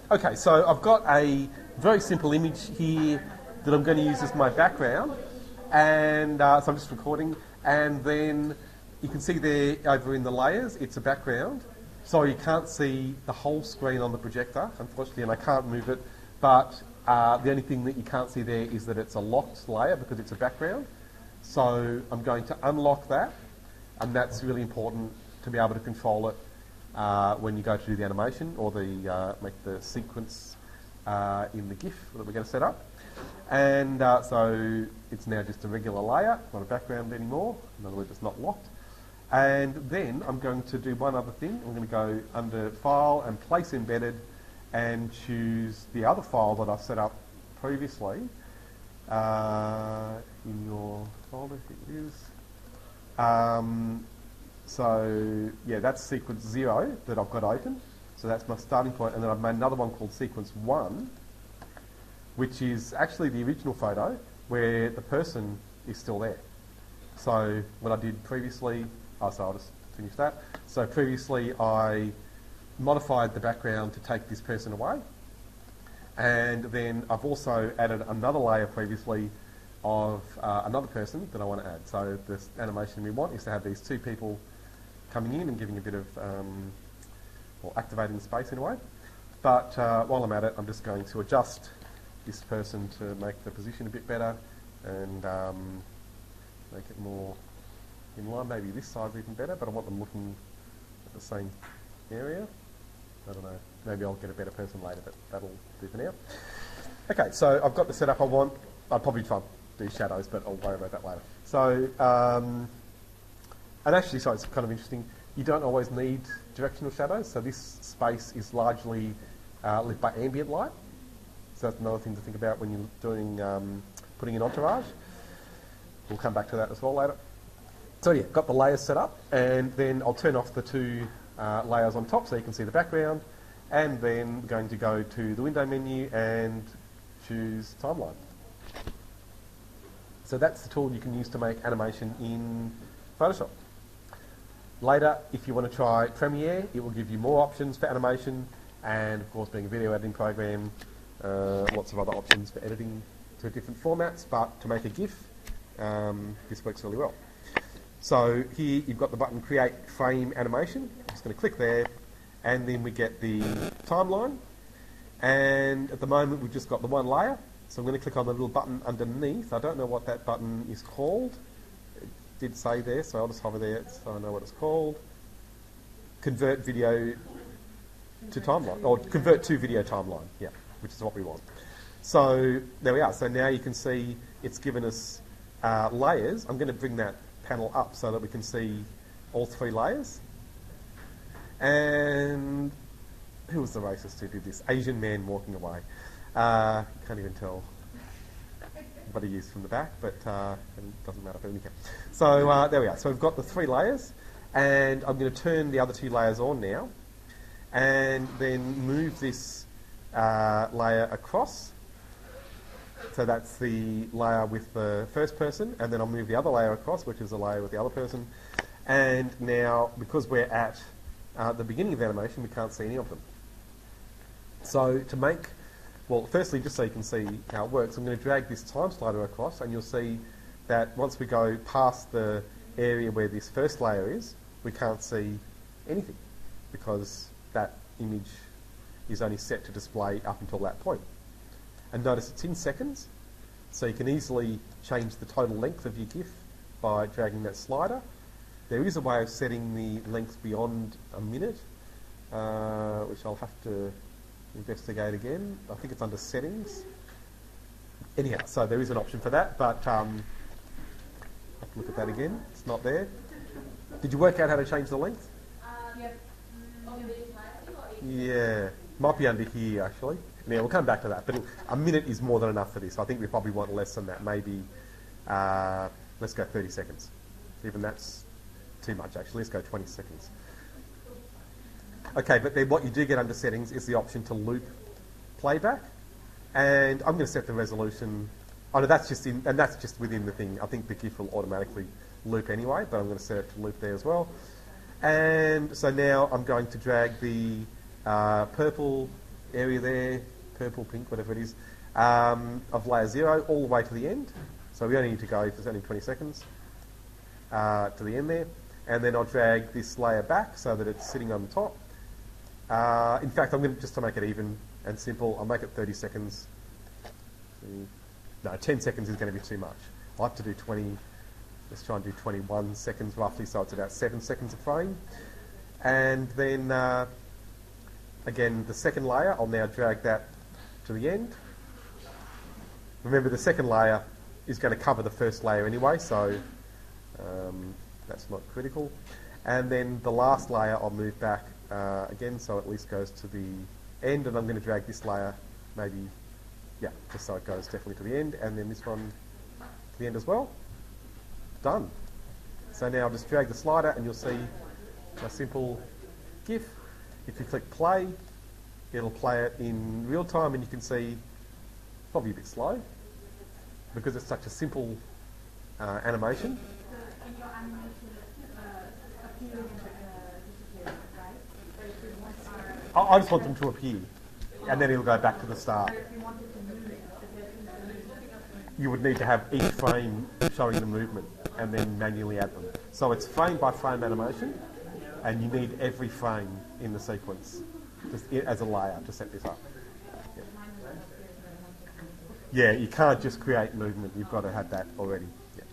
Okay, so I've got a very simple image here that I'm going to use as my background, and so I'm just recording, and then you can see there over in the layers, it's a background. So you can't see the whole screen on the projector, unfortunately, and I can't move it, but the only thing that you can't see there is that it's a locked layer because it's a background. So I'm going to unlock that, and that's really important to be able to control it when you go to do the animation or the make the sequence in the GIF that we're going to set up. And so it's now just a regular layer, not a background anymore. In other words, it's not locked. And then I'm going to do one other thing. I'm going to go under File and Place Embedded and choose the other file that I've set up previously in your folder. Here it is. So yeah, that's sequence 0 that I've got open. So that's my starting point. And then I've made another one called sequence 1, which is actually the original photo where the person is still there. So what I did previously, so I'll just finish that. So previously I modified the background to take this person away. And then I've also added another layer previously of another person that I want to add. So this animation we want is to have these two people coming in and giving a bit of, or activating the space in a way. But while I'm at it, I'm just going to adjust this person to make the position a bit better and make it more in line. Maybe this side's even better, but I want them looking at the same area. I don't know. Maybe I'll get a better person later, but that'll do for now. Okay, so I've got the setup I want. I'll probably try and do shadows, but I'll worry about that later. So, and actually, so it's kind of interesting. You don't always need directional shadows. So this space is largely lit by ambient light. So that's another thing to think about when you're doing putting in entourage. We'll come back to that as well later. So yeah, got the layers set up, and then I'll turn off the two layers on top so you can see the background, and then we're going to go to the window menu and choose timeline. So that's the tool you can use to make animation in Photoshop. Later, if you want to try Premiere, it will give you more options for animation, and of course, being a video editing program, lots of other options for editing to different formats, but to make a GIF, this works really well. So here you've got the button Create Frame Animation. I'm just going to click there, and then we get the timeline. And at the moment we've just got the one layer, so I'm going to click on the little button underneath. I don't know what that button is called. It did say there, so I'll just hover there so I know what it's called. Convert video to timeline, or convert to video timeline, yeah, which is what we want. So there we are. So now you can see it's given us layers. I'm going to bring that panel up so that we can see all three layers. And who was the racist who did this? Asian man walking away. Can't even tell what he used from the back, but it doesn't matter. But anyway. So there we are. So we've got the three layers, and I'm going to turn the other two layers on now, and then move this layer across. So that's the layer with the first person, and then I'll move the other layer across, which is the layer with the other person. And now, because we're at the beginning of the animation, we can't see any of them. So to make, well, firstly, just so you can see how it works, I'm going to drag this time slider across, and you'll see that once we go past the area where this first layer is, we can't see anything, because that image is only set to display up until that point. And notice it's in seconds, so you can easily change the total length of your GIF by dragging that slider. There is a way of setting the length beyond a minute, which I'll have to investigate again. I think it's under settings. Anyhow, so there is an option for that, but I'll have to look at that again. It's not there. Did you work out how to change the length? Yeah, might be under here actually. Yeah, we'll come back to that, but a minute is more than enough for this. I think we probably want less than that, maybe, let's go 30 seconds. Even that's too much actually, let's go 20 seconds. Okay, but then what you do get under settings is the option to loop playback, and I'm going to set the resolution, oh no, that's just in, and that's just within the thing. I think the GIF will automatically loop anyway, but I'm going to set it to loop there as well. And so now I'm going to drag the purple area there, purple, pink, whatever it is, of layer 0 all the way to the end. So we only need to go, if there's only 20 seconds, to the end there. And then I'll drag this layer back so that it's sitting on the top. In fact, I'm going to, just to make it even and simple, I'll make it 30 seconds. No, 10 seconds is going to be too much. I like to do 20, let's try and do 21 seconds roughly, so it's about 7 seconds a frame. And then, again, the second layer, I'll now drag that to the end. Remember, the second layer is going to cover the first layer anyway, so that's not critical. And then the last layer I'll move back again, so at least goes to the end, and I'm going to drag this layer maybe, yeah, just so it goes definitely to the end, and then this one to the end as well. Done. So now I'll just drag the slider and you'll see a simple GIF. If you click play, it'll play it in real time, and you can see probably a bit slow because it's such a simple animation. And your animation appearing and disappearing, right? I just want them to appear, and then it'll go back to the start. If you wanted to move it, You would need to have each frame showing the movement and then manually add them. So it's frame by frame animation, and you need every frame in the sequence just as a layer to set this up. Yeah, you can't just create movement, you've got to have that already. Yeah.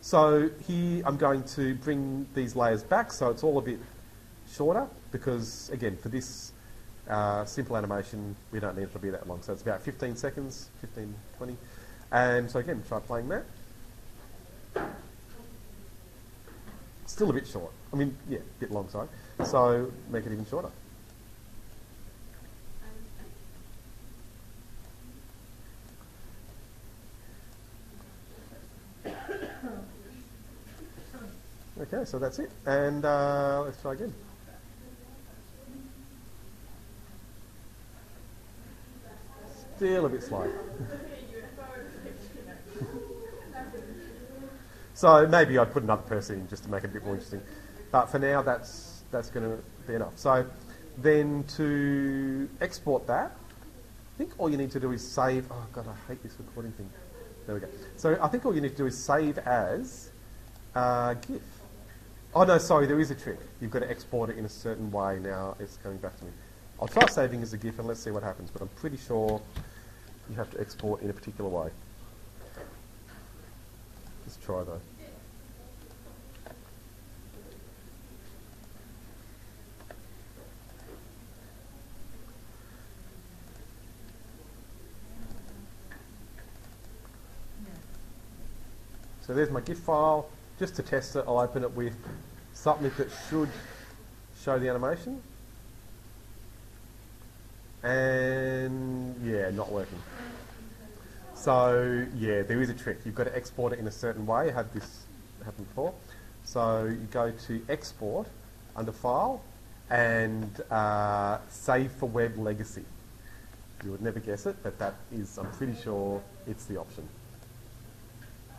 So here I'm going to bring these layers back so it's all a bit shorter because, again, for this simple animation, we don't need it to be that long. So it's about 15 seconds, 15, 20. And so again, try playing that. Still a bit short. I mean, yeah, a bit long, sorry. So make it even shorter. Okay, so that's it. And let's try again. Still a bit slow. So maybe I'd put another person in just to make it a bit more interesting. But for now, that's going to be enough. So then to export that, I think all you need to do is save. Oh, God, I hate this recording thing. There we go. So I think all you need to do is save as GIF. Oh, no, sorry, there is a trick. You've got to export it in a certain way. Now it's coming back to me. I'll try saving as a GIF and let's see what happens. But I'm pretty sure you have to export in a particular way. Let's try though. So there's my GIF file. Just to test it, I'll open it with something that should show the animation. And yeah, not working. So yeah, there is a trick. You've got to export it in a certain way. I had this happen before. So you go to Export under File and Save for Web Legacy. You would never guess it, but that is, I'm pretty sure it's the option.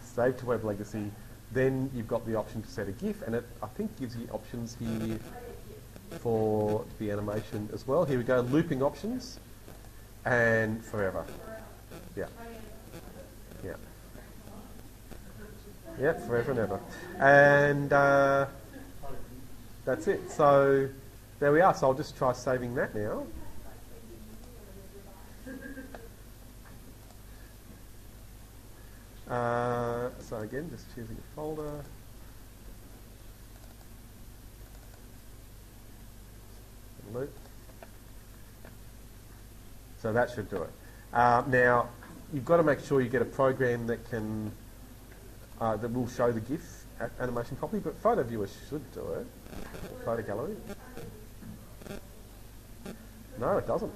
Save to Web Legacy. Then you've got the option to set a GIF, and it, I think, gives you options here for the animation as well. Here we go, looping options, and forever. Yeah. Yeah. Yeah, forever and ever. And that's it. So there we are. So I'll just try saving that now. So again, just choosing a folder. Loop. So that should do it. Now, you've got to make sure you get a program that can that will show the GIF animation properly, but Photo Viewer should do it. Photo Gallery. No, it doesn't.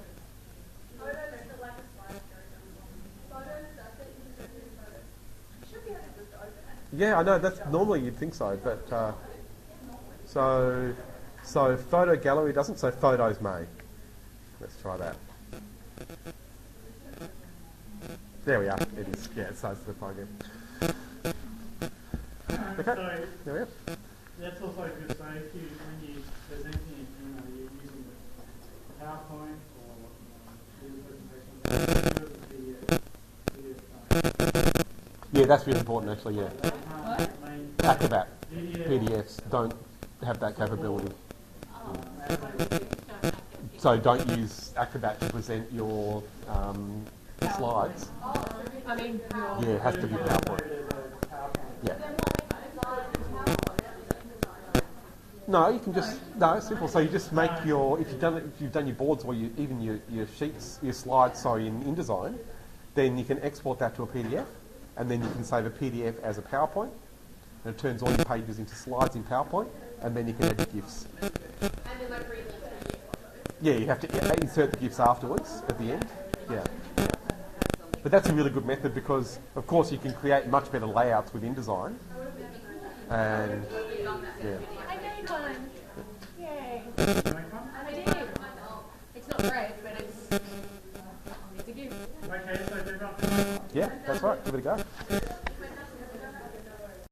Yeah, I know. That's normally you'd think so, but so Photo Gallery doesn't. So Photos may. Let's try that. There we are. It is. Yeah, it says the program. Okay. So There we are. that's also a good safety when you're presenting it. You're using PowerPoint or Yeah, that's really important actually, yeah. Main Acrobat PDF. PDFs don't have that capability. So don't use Acrobat to present your slides. I mean, Yeah, it has to be PowerPoint. Yeah. No, you can just it's simple. So you just make your if you've done your boards or even your sheets, your slides, sorry, in InDesign, then you can export that to a PDF, and then you can save a PDF as a PowerPoint, and it turns all your pages into slides in PowerPoint, and then you can add your GIFs. Yeah, you have to insert the GIFs afterwards at the end. Yeah. But that's a really good method because, of course, you can create much better layouts with InDesign. And yeah. I made one. Yay. I did. It's not great, but it's a gift. Okay, so they've got Yeah, that's right. Give it a go.